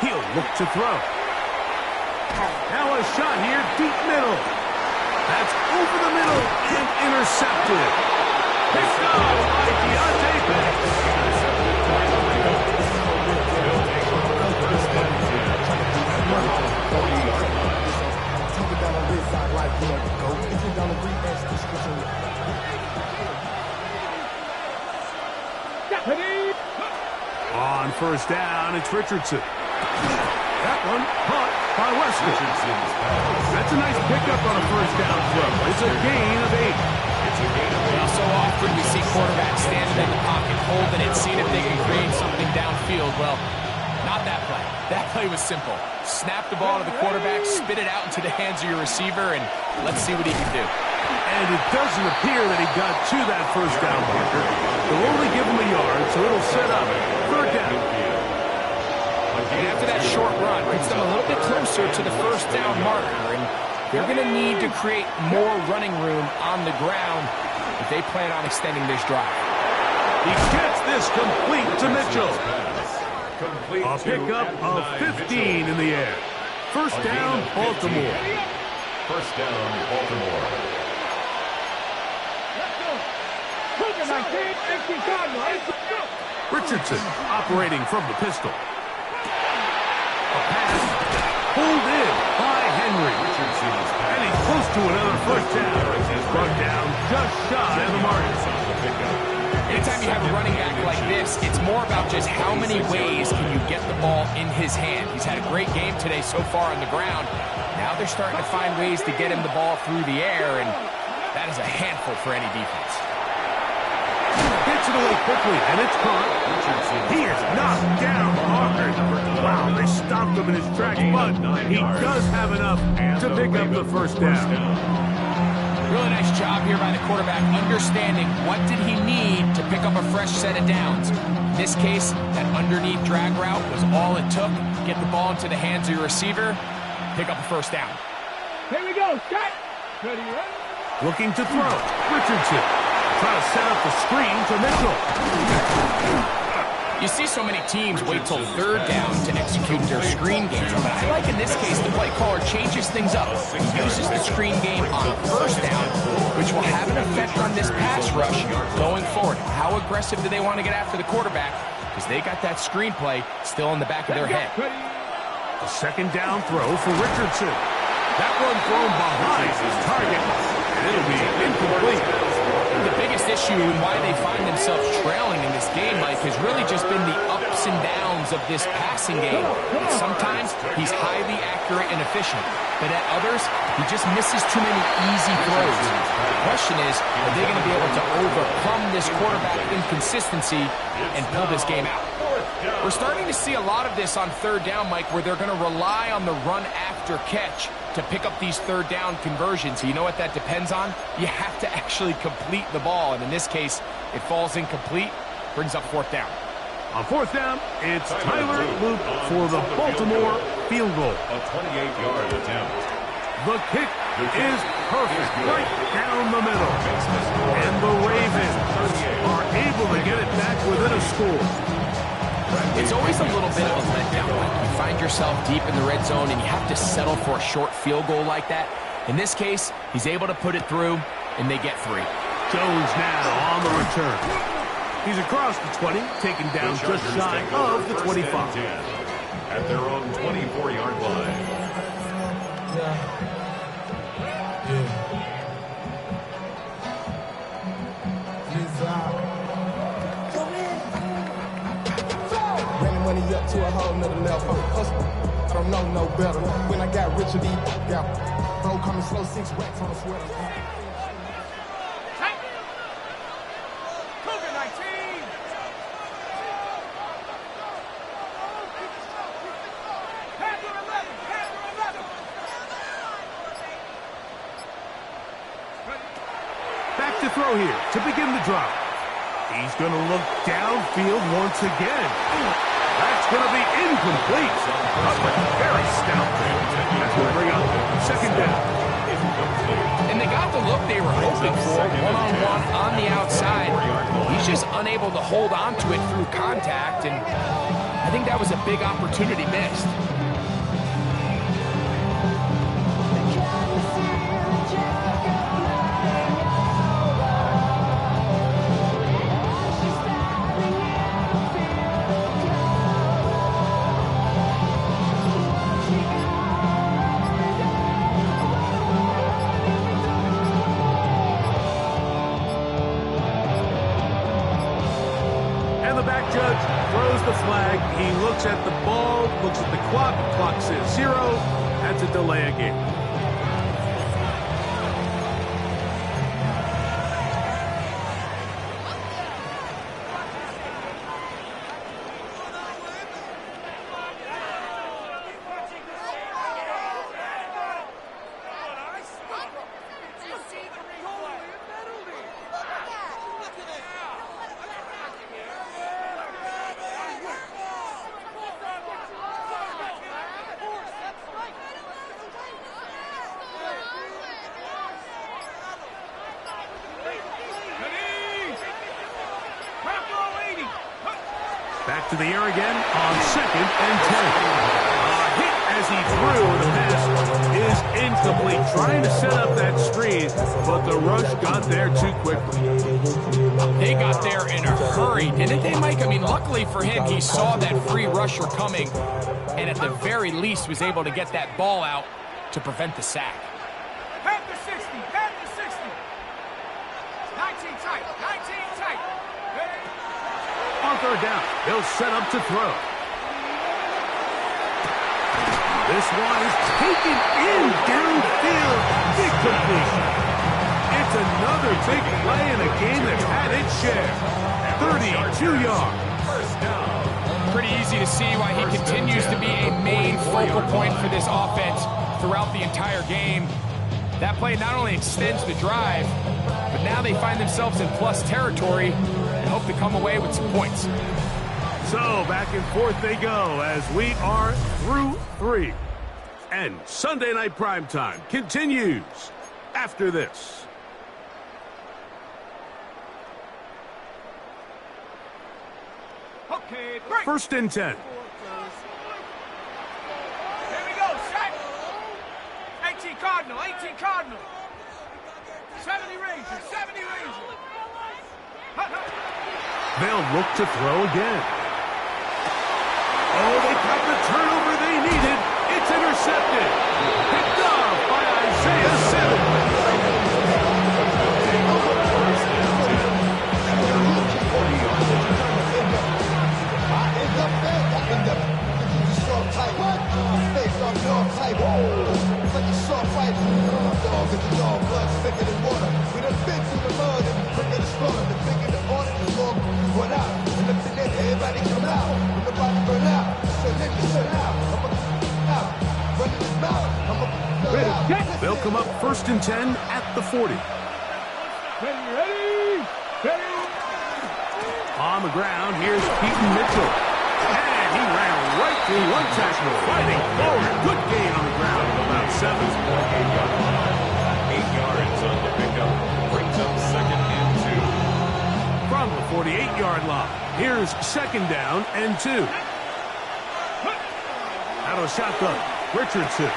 He'll look to throw. Now a shot here, deep middle. That's over the middle and intercepted. Picked up by Deontay Banks. On 1st down, it's Richardson. That one caught by Wester. That's a nice pickup on a 1st down throw. It's a gain of 8. Well, so often we see quarterbacks standing in the pocket, holding it, seeing if they can create something downfield. Well, not that play. That play was simple. Snap the ball to the quarterback, spit it out into the hands of your receiver, and let's see what he can do. And it doesn't appear that he got to that 1st down marker. They'll only give him a yard, so it'll set up 3rd down. And after that short run, gets them a little bit closer to the 1st down marker, and they're going to need to create more running room on the ground if they plan on extending this drive. He gets this complete to Mitchell. A pickup of 15 in the air. 1st down, Baltimore. 1st down, Baltimore. Richardson operating from the pistol. A pass pulled in by Henry. And he's close to another 1st down. He's brought down just shy of the mark. Anytime you have a running back this, it's more about just how many ways can you get the ball in his hand. He's had a great game today so far on the ground. Now they're starting to find ways to get him the ball through the air, and that is a handful for any defense. Gets it away quickly, and it's caught. He is knocked down hard. Wow, they stopped him in his tracks, but he does have enough to pick up the first down. Really nice job here by the quarterback, understanding what did he need to pick up a fresh set of downs. In this case, that underneath drag route was all it took. Get the ball into the hands of your receiver, pick up a first down. Here we go. Shot. Ready, ready. Looking to throw. Richardson trying to set up the screen to Mitchell. You see so many teams wait till third down to execute their screen game. But I like in this case the play caller changes things up. He uses the screen game on first down, which will have an effect on this pass rush going forward. How aggressive do they want to get after the quarterback? Because they got that screen play still in the back of their head. A second down throw for Richardson. That one thrown behind his target, and it'll be incomplete. The biggest issue and why they find themselves trailing in this game, Mike, has really just been the ups and downs of this passing game. Sometimes he's highly accurate and efficient, but at others, he just misses too many easy throws. The question is, are they going to be able to overcome this quarterback inconsistency and pull this game out? We're starting to see a lot of this on third down, Mike, where they're going to rely on the run after catch to pick up these third down conversions. You know what that depends on? You have to actually complete the ball, and in this case, it falls incomplete, brings up fourth down. On fourth down, it's Tyler Luke for the Baltimore field goal. A 28-yard attempt. The kick is perfect, right down the middle. And the Ravens are able to get it back within a score. It's always a little bit of a letdown. Like you find yourself deep in the red zone and you have to settle for a short field goal like that. In this case, he's able to put it through, and they get 3. Jones now on the return. He's across the 20, taken down just shy of the 25. At their own 24-yard line. Money up to a whole nother level. I don't know no better. When I got rich of these, bro coming slow, 6 racks on a sweater. Cougar 19. Panther 11. Panther 11. Back to throw here to begin the drive. He's going to look downfield once again. That's going to be incomplete. Very stout. That's going to bring up second down. And they got the look they were hoping for, one-on-one on the outside. He's just unable to hold on to it through contact, and I think that was a big opportunity missed. Throws the flag. He looks at the ball, looks at the clock. The clock says 0. That's a delay of game. Back to the air again on 2nd and 10. Hit as he threw. The pass is incomplete. Trying to set up that screen, but the rush got there too quickly. They got there in a hurry, didn't they, Mike? I mean, luckily for him, he saw that free rusher coming, and at the very least was able to get that ball out to prevent the sack. Panther 60. Panther 60. 19 tight. 19 tight. On are down. He'll set up to throw. This one is taken in downfield. Big completion. It's another big play in a game that's had its share. 32 yards. Pretty easy to see why he continues to be a main focal point for this offense throughout the entire game. That play not only extends the drive, but now they find themselves in plus territory and hope to come away with some points. So back and forth they go as we are through 3. And Sunday Night Primetime continues after this. Okay, break. 1st and 10. Here we go, set. 18 Cardinal, 18 Cardinal. 70 Rangers, 70 Rangers. They'll look to throw again. Oh, they got the turnover they needed. It's intercepted. Picked off by Isaiah Simmons. They'll come up 1st and 10 at the 40. Ready? On the ground, here's Keaton Mitchell. And he ran right through one tackle, fighting forward. Good gain on the ground of about 7. 8 yards on the pickup. Brings up 2nd and 2. From the 48-yard line, here's 2nd down and 2. Out of the shotgun, Richardson.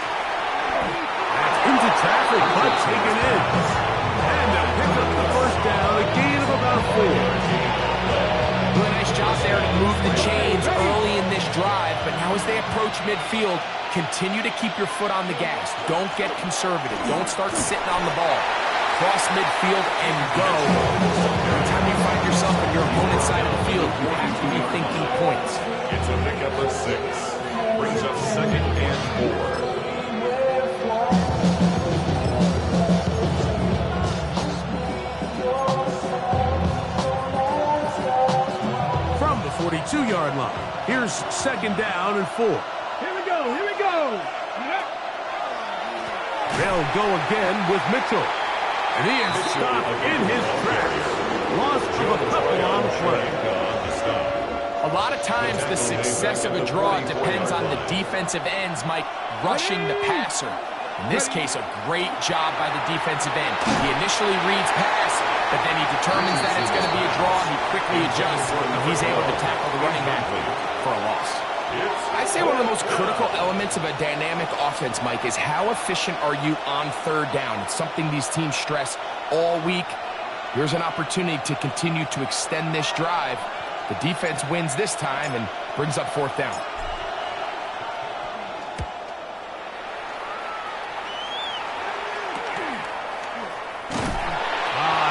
That's into traffic, but taken in. And they'll pick up the 1st down, a gain of about 4. Doing a nice job there to move the chains early in this drive, but now as they approach midfield, continue to keep your foot on the gas. Don't get conservative. Don't start sitting on the ball. Cross midfield and go. Every time you find yourself on your opponent's side of the field, you have to be thinking points. It's a pickup of 6. Brings up 2nd and 4. From the 42-yard line, here's 2nd down and 4. Here we go. They'll go again with Mitchell. And he is stopped in his tracks. Loss of a couple on the play. A lot of times the success of a draw depends on the defensive ends, Mike, rushing the passer. In this case, a great job by the defensive end. He initially reads pass, but then he determines that it's going to be a draw. He quickly adjusts, and he's able to tackle the running back for a loss. I'd say one of the most critical elements of a dynamic offense, Mike, is how efficient are you on 3rd down. It's something these teams stress all week. Here's an opportunity to continue to extend this drive. The defense wins this time and brings up 4th down.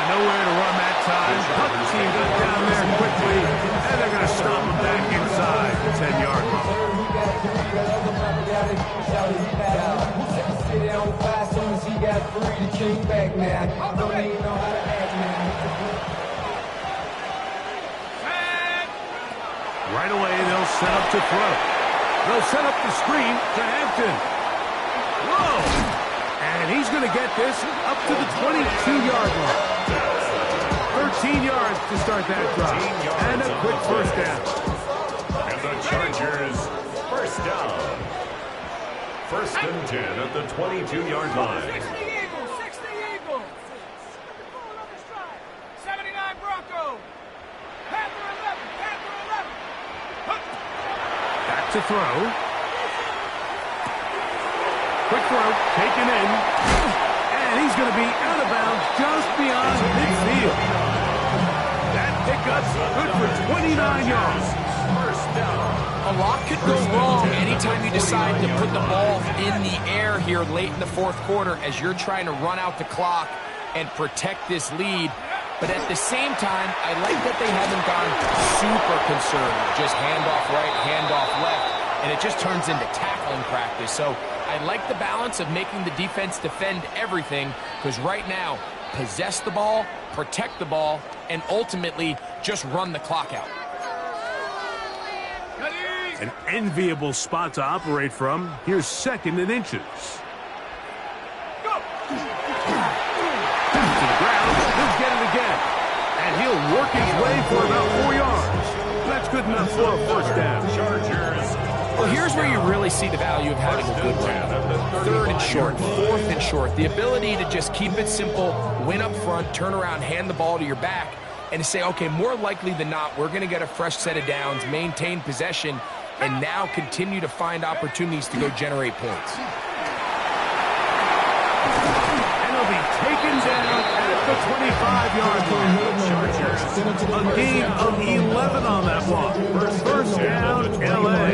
Nowhere to run that time. Cut the team down there quickly, and they're going to stop him back inside the 10-yard line. Right away, they'll set up to throw. They'll set up the screen to Hampton. Whoa! And he's going to get this up to the 22-yard line. 13 yards to start that drive. And a quick 1st down. And the Chargers, 1st down. 1st and 10 at the 22-yard line. 60 Eagles. 79 Bronco. Panther 11. Back to throw. Quick throw, taken in. And he's going to be out of bounds just beyond midfield. That pickup's good for 29 yards. 1st down. A lot could go wrong anytime you decide to put the ball in the air here late in the 4th quarter as you're trying to run out the clock and protect this lead. But at the same time, I like that they haven't gone super conservative. Just handoff right, handoff left, and it just turns into tackling practice. So I like the balance of making the defense defend everything, because right now, possess the ball, protect the ball, and ultimately just run the clock out. An enviable spot to operate from. Here's 2nd and inches. Go! To the ground. He'll get it again. And he'll work his way for about 4 yards. That's good enough for a first down. Well, here's where you really see the value of having a good run. 3rd and short, 4th and short. The ability to just keep it simple, win up front, turn around, hand the ball to your back, and to say, okay, more likely than not, we're going to get a fresh set of downs, maintain possession, and now continue to find opportunities to go generate points. And he'll be taken down at the 25-yard line. A gain of 11 on that one. First down, LA.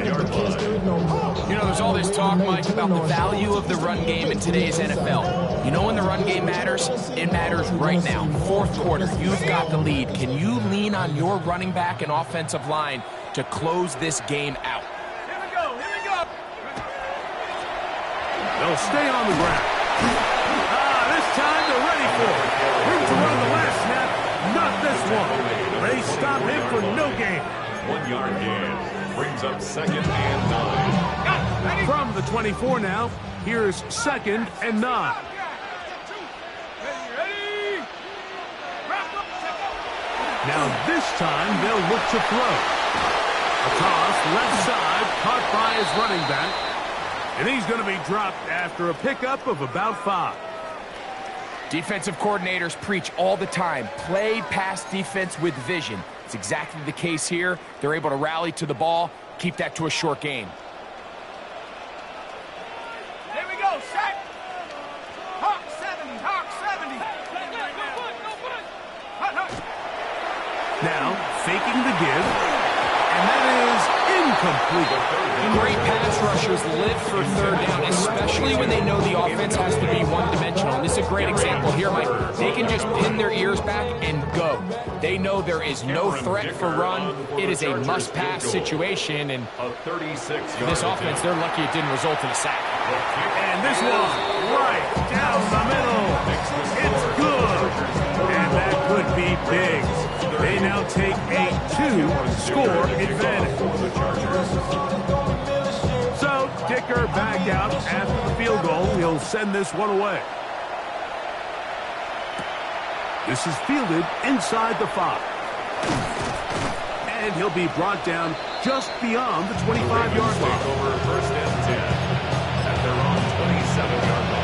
You know, there's all this talk, Mike, about the value of the run game in today's NFL. You know when the run game matters? It matters right now. 4th quarter, you've got the lead. Can you lean on your running back and offensive line to close this game out? Here we go, here we go! They'll stay on the ground. This time they're ready for it. Room to run the last snap. Not this one. They stop him for no gain. 1 yard gain. Brings up 2nd and 9. From the 24 now, here's 2nd and 9. Ready! Now this time they'll look to throw. A toss left side, caught by his running back. And he's going to be dropped after a pickup of about 5. Defensive coordinators preach all the time, play pass defense with vision. It's exactly the case here. They're able to rally to the ball, keep that to a short gain. There we go, set! Hawk 70, Hawk 70! Hut. Now faking the give. And that is incomplete. Great pass rushers live for 3rd down, especially when they know the offense has to be one-dimensional. And this is a great example here, Mike. They can just pin their ears back and go. They know there is no threat for run. It is a must-pass situation, and this offense, they're lucky it didn't result in a sack. And this one, right down the middle. It's good. And that could be big. They now take a 2-score advantage. So, Dicker back out after the field goal. He'll send this one away. This is fielded inside the 5. And he'll be brought down just beyond the 25-yard line. Over 1st and 10 at their own 27-yard line.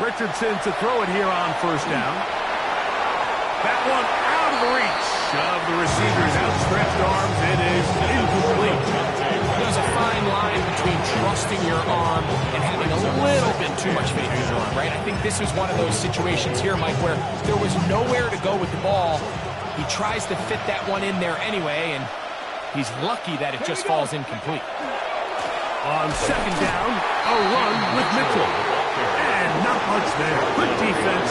Richardson to throw it here on 1st down. That one out of the reach of the receiver's outstretched arms. It is incomplete. There's a fine line between trusting your arm and having a little bit too much faith in your arm, right? I think this is one of those situations here, Mike, where there was nowhere to go with the ball. He tries to fit that one in there anyway, and he's lucky that it just falls incomplete. On 2nd down, a run with Mitchell. And not much there. Good defense.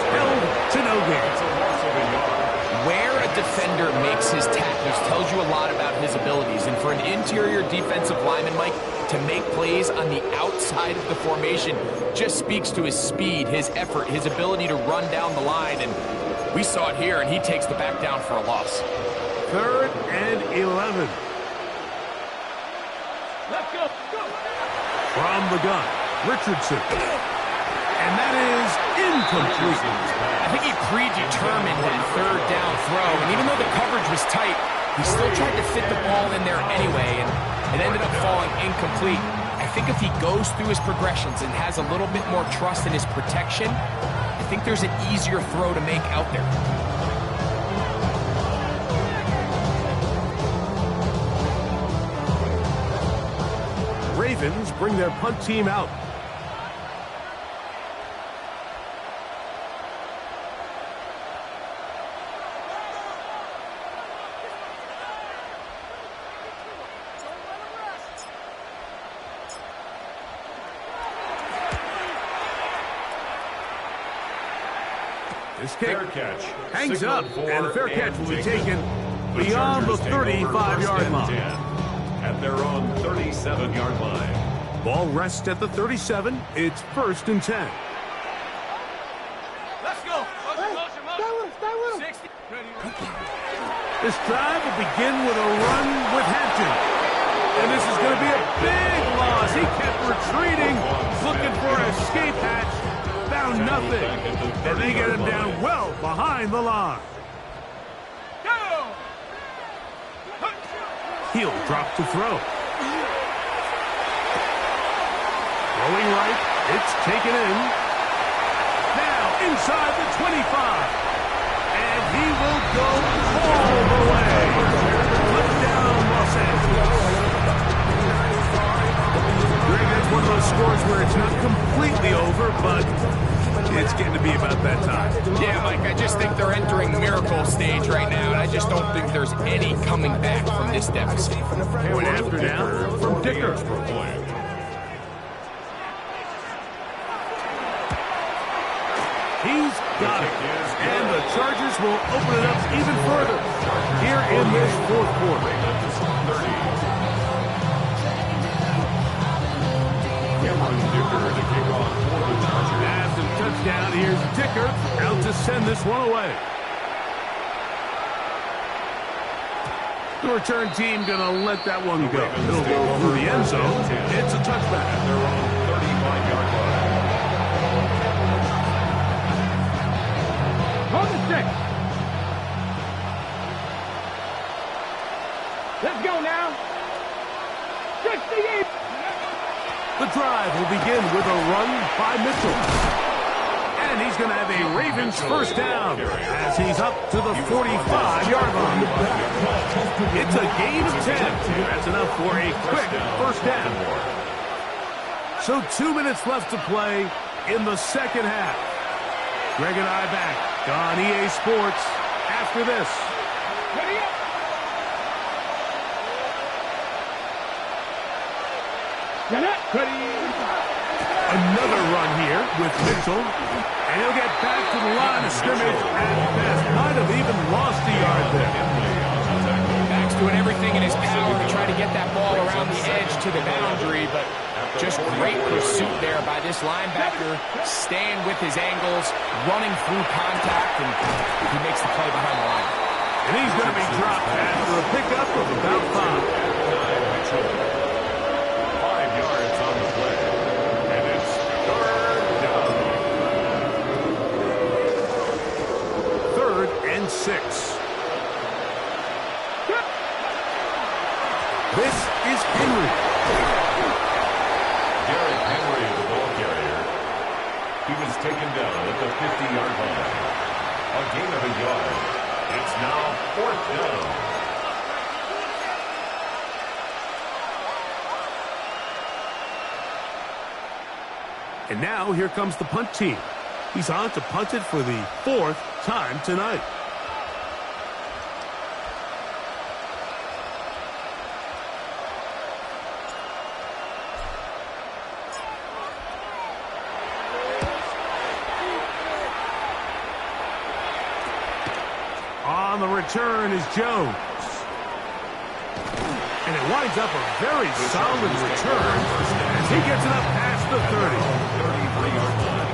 Held to no gain. Where a defender makes his tackles tells you a lot about his abilities. And for an interior defensive lineman, Mike, to make plays on the outside of the formation just speaks to his speed, his effort, his ability to run down the line. And we saw it here, and he takes the back down for a loss. 3rd and 11. Let's go, go! From the gun, Richardson. And that is incomplete. I think he predetermined that 3rd down throw, and even though the coverage was tight, he still tried to fit the ball in there anyway, and it ended up falling incomplete. I think if he goes through his progressions and has a little bit more trust in his protection, I think there's an easier throw to make out there. Ravens bring their punt team out. This kick Fair catch. hangs up, Signaled for and the fair catch will be taken The beyond the Chargers take over 35-yard first line. and 10 at their own 37-yard line. Ball rests at the 37. It's 1st and 10. Let's go. Stay with him. 60. This drive will begin with a run with Hampton. And this is going to be a big loss. He kept retreating, looking for an escape hatch. Found nothing. And they get him down well behind the line. Go. He'll drop to throw. Throwing right. It's taken in. Now inside the 25. And he will go all the way. Flip down Los Angeles. Greg, that's one of those scores where it's not completely over, but it's getting to be about that time. Yeah, Mike, I just think they're entering miracle stage right now, and I just don't think there's any coming back from this deficit. Point after down from Dicker. He's got it. And the Chargers will open it up even further here in this 4th quarter. After the touchdown, here's Dicker out to send this one away. The return team going to let that one go. It'll go through the end zone. It's a touchback. At their own 35-yard line. On the stick. Let's go now. 68. The drive will begin with a run by Mitchell. And he's going to have a Ravens first down as he's up to the 45-yard line. It's a gain of 10. That's enough for a quick first down. So 2 minutes left to play in the second half. Greg and I back on EA Sports after this. Ready up. Ready. Another run here with Mitchell. And he'll get back to the line of scrimmage at best. Might have even lost a yard there. Max doing everything in his power to try to get that ball around the edge to the boundary, but just great pursuit there by this linebacker, staying with his angles, running through contact, and he makes the play behind the line. And he's going to be dropped after a pickup of about 5. 5 yards on the play. And it's 3rd down. 3rd and 6. This is Henry. Derrick Henry, the ball carrier. He was taken down at the 50-yard line. A gain of a yard. It's now 4th down. And now here comes the punt team. He's on to punt it for the 4th time tonight. On the return is Jones. And it winds up a very solid return as he gets it up past the 30. 33-yard line.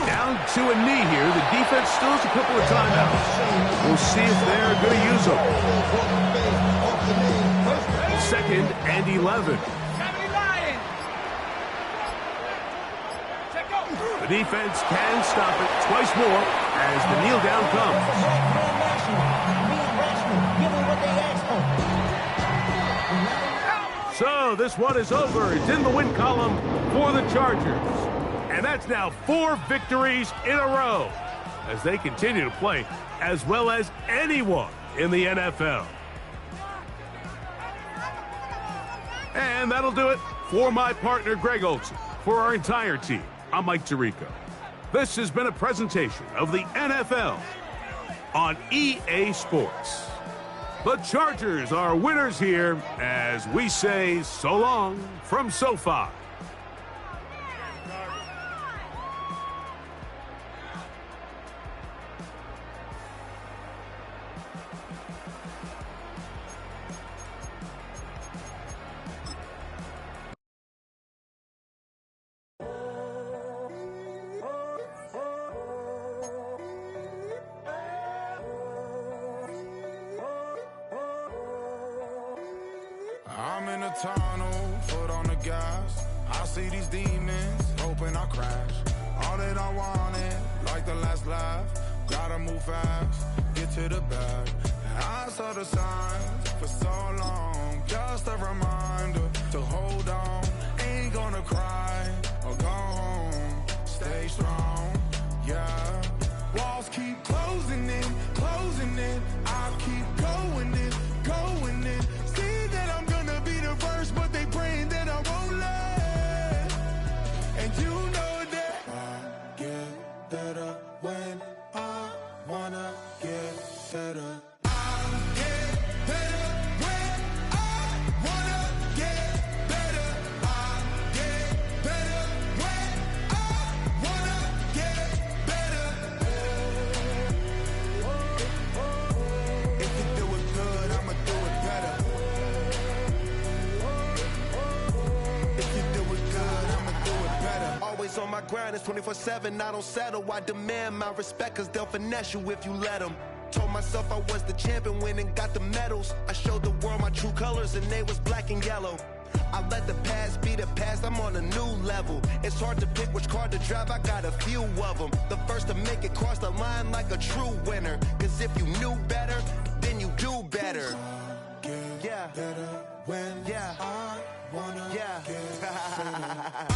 Down to a knee here. The defense still has a couple of timeouts. We'll see if they're going to use them. 2nd and 11. The defense can stop it twice more as the kneel down comes. So this one is over. It's in the win column for the Chargers. And that's now 4 victories in a row as they continue to play as well as anyone in the NFL. And that'll do it for my partner, Greg Olsen. For our entire team, I'm Mike Tirico. This has been a presentation of the NFL on EA Sports. The Chargers are winners here as we say so long from SoFi. I'm in a tunnel, foot on the gas. I see these demons, hoping I crash. All that I wanted, like the last laugh. Gotta move fast, get to the bag. I saw the signs for so long, just a reminder to hold on. Ain't gonna cry or go home, stay strong, yeah. Walls keep closing in, I keep going in, going in. See that I'm gonna be the first, but they praying that I won't let. And you know that I get better when I wanna get better. On my grind, it's 24/7, I don't settle. I demand my respect, cause they'll finesse you if you let them. Told myself I was the champion, went and got the medals. I showed the world my true colors and they was black and yellow. I let the past be the past, I'm on a new level. It's hard to pick which car to drive, I got a few of them. The first to make it cross the line like a true winner. Cause if you knew better, then you do better. Yeah. Better when I wanna get better.